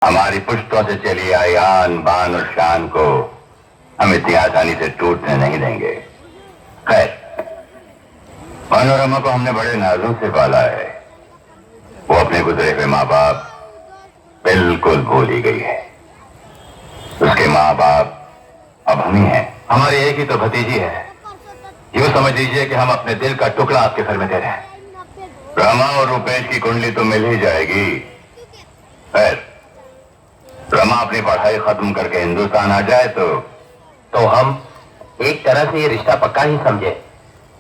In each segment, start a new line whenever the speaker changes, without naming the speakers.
हमारी पुश्तों से चली आई आन बान और शान को हम इतनी आसानी से टूटने नहीं देंगे। खैर, मनोरमा को हमने बड़े नाजों से पाला है। वो अपने गुजरे हुए माँ बाप बिल्कुल भूल ही गई है। उसके माँ बाप अब हम ही हैं। हमारी एक ही तो भतीजी है। यूं समझ लीजिए कि हम अपने दिल का टुकड़ा आपके घर में दे रहे हैं। रमा और रुपेश की कुंडली तो मिल ही जाएगी। खैर, रमा अपनी पढ़ाई खत्म करके हिंदुस्तान आ जाए तो हम एक तरह से ये रिश्ता पक्का ही समझे।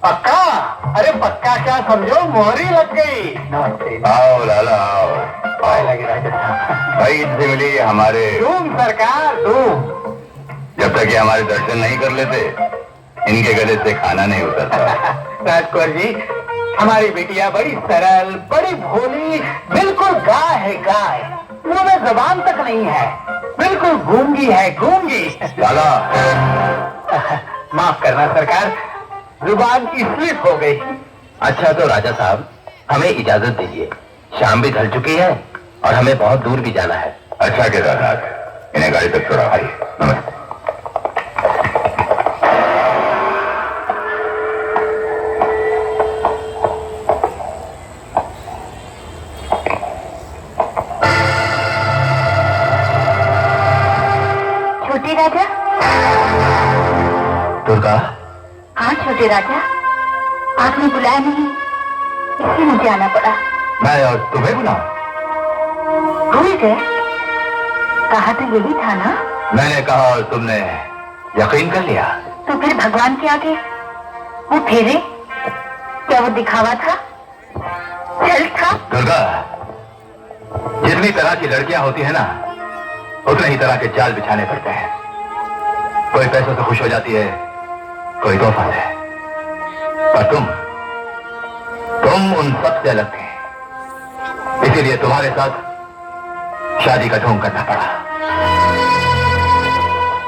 पक्का? अरे पक्का क्या समझो, मोहरी लग गई। नमस्ते।
आओ लाला आओ।
लगे राजा साहब।
भाई इनसे मिली हमारे
तुम सरकार तुम।
जब तक ये हमारे दर्शन नहीं कर लेते इनके गले से खाना नहीं उतरता।
राजकुमार जी, हमारी बिटिया बड़ी सरल, बड़ी भोली, बिल्कुल गाय है गाय। मुंह में जबान तक नहीं है, बिल्कुल गूंगी है गूंगी।
लाला
माफ करना सरकार, जुबान की स्लिप हो गई।
अच्छा तो राजा साहब, हमें इजाजत दीजिए। शाम भी ढल चुकी है और हमें बहुत दूर भी जाना है।
अच्छा केदारनाथ, इन्हें गाड़ी तक छोड़ा। भाई नमस्ते।
छोटे राजा।
दुर्गा,
हाँ छोटे राजा, आपने बुलाया नहीं, इसलिए मुझे आना पड़ा।
मैं और तुम्हें बुलाऊं?
भूल गए? कहा तो यही था ना।
मैंने कहा और तुमने यकीन कर लिया।
तो फिर भगवान के आगे वो फेरे, क्या वो दिखावा था, छल था?
दुर्गा, जितनी तरह की लड़कियां होती है ना, उतने ही तरह के जाल बिछाने पड़ते हैं। कोई पैसों से खुश हो जाती है, कोई तोहफा है, पर तुम उन सब से अलग थे। इसीलिए तुम्हारे साथ शादी का ढोंग करना पड़ा।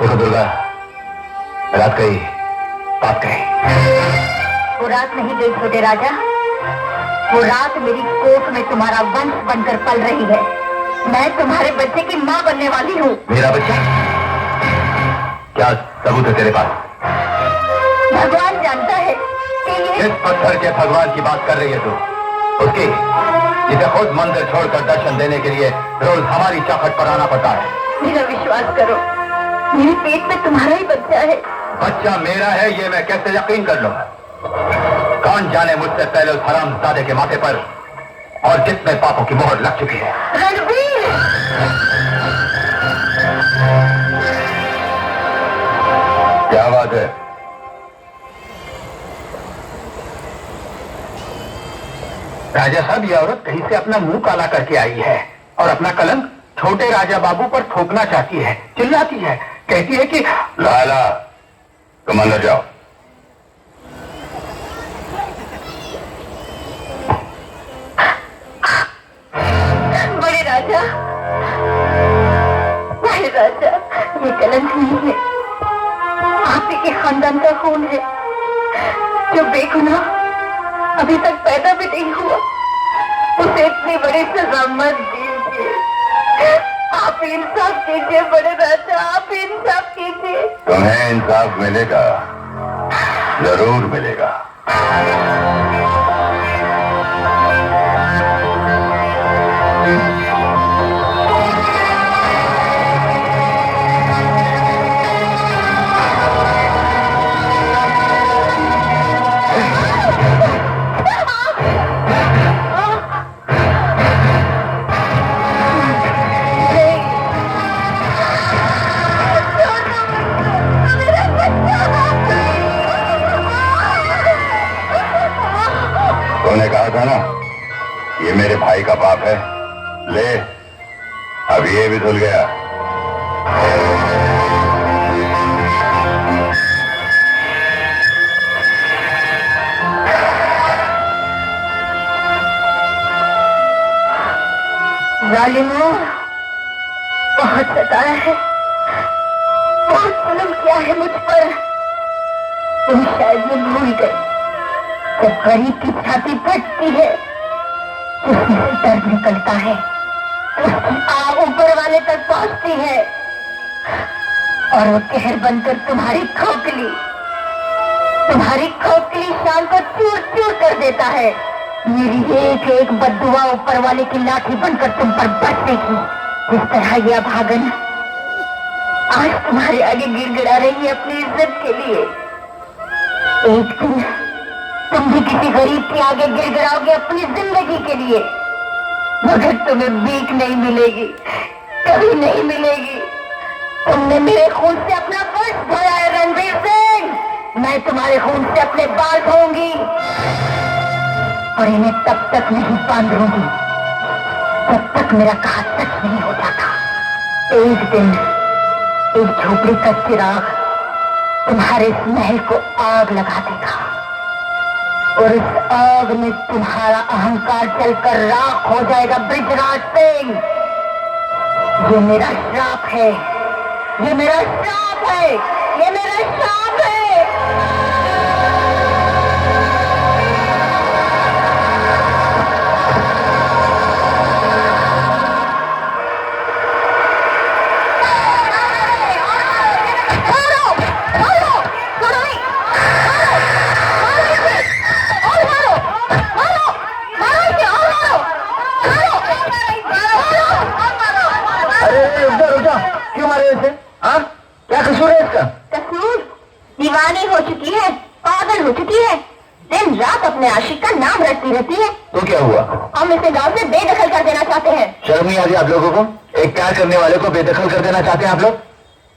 देखो दुर्गा, रात गई बात गई।
वो रात नहीं गई छोटे राजा, वो रात मेरी कोख में तुम्हारा वंश बनकर पल रही है। मैं तुम्हारे बच्चे की माँ बनने वाली हूँ।
मेरा बच्चा? क्या सबूत है तेरे पास?
भगवान जानता है कि ये
किस पत्थर के भगवान की बात कर रही है तू? उसकी जिसे खुद मंदिर छोड़कर दर्शन देने के लिए रोज हमारी चौखट पर आना पड़ता है।
मेरा विश्वास करो, मेरे पेट में तुम्हारा ही बच्चा है।
बच्चा मेरा है ये मैं कैसे यकीन कर लूं? कौन जाने मुझसे पहले उस हरामजादे के माथे पर और कितने पापों की मोहर लग चुकी है।
रणवीर!
क्या बात है?
राजा साहब, ये औरत कहीं से अपना मुंह काला करके आई है और अपना कलंक छोटे राजा बाबू पर थोपना चाहती है। चिल्लाती है, कहती है कि
लाला तुम अंदर जाओ।
बड़े राजा, बड़े राजा, ये कलंक नहीं है, आप ही के खानदान का खून है, जो बेगुनाह अभी तक पैदा भी नहीं हुआ, उसे इतनी बड़ी सजा मत दीजिए। आप इंसाफ कीजिए बड़े राजा, आप इंसाफ कीजिए।
तुम्हें इंसाफ मिलेगा, जरूर मिलेगा। तूने कहा था ना ये मेरे भाई का बाप है, ले अब ये भी धुल गया।
जालिमों, बहुत सताया है, बहुत जुल्म किया है मुझ पर। तुम शायद ये भूल गए, जब गरीब की छाती फटती है उसमें से दर्द निकलता है। आग ऊपर वाले तक पहुंचती है और वो कहर बनकर तुम्हारी खोखली शान को चूर चूर कर देता है। मेरी एक एक बद्दुआ ऊपर वाले की लाठी बनकर तुम पर बरसेगी। जिस तरह यह भागन आज तुम्हारे आगे गिड़गिड़ा रही है अपनी इज्जत के लिए, एक दिन तुम भी किसी गरीब के आगे गिड़गिड़ाओगे अपनी जिंदगी के लिए, मगर तुम्हें भीख नहीं मिलेगी, कभी नहीं मिलेगी। तुमने मेरे खून से अपना फर्ज धोया है रणवीर सिंह, मैं तुम्हारे खून से अपने बाल धोऊंगी और इन्हें तब तक नहीं बांधूंगी जब तक मेरा कहा सच नहीं हो जाता। एक दिन एक झोपड़ी का चिराग तुम्हारे इस महल को आग लगा देगा और इस आग में तुम्हारा अहंकार जलकर राख हो जाएगा। बृजराज सिंह, ये मेरा श्राप है, ये मेरा श्राप है, ये मेरा श्राप है।
क्यों मारे इसे? हाँ, क्या कसूर है इसका?
कसूर? दीवानी हो चुकी है, पागल हो चुकी है, दिन रात अपने आशिक का नाम रटती रहती है।
तो क्या हुआ?
हम इसे गांव से बेदखल कर देना चाहते हैं।
शर्म नहीं आती आप लोगों को? एक प्यार करने वाले को बेदखल कर देना चाहते हैं आप लोग?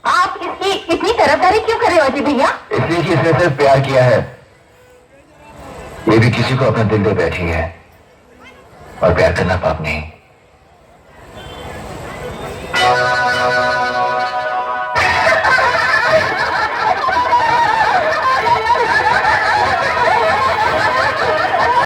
आप इसकी इतनी तरफदारी क्यों कर रहे हो अजी भैया?
इसलिए कि इसने सिर्फ प्यार किया है, ये भी किसी को अपना दिल दे बैठी है और प्यार करना पाप नहीं।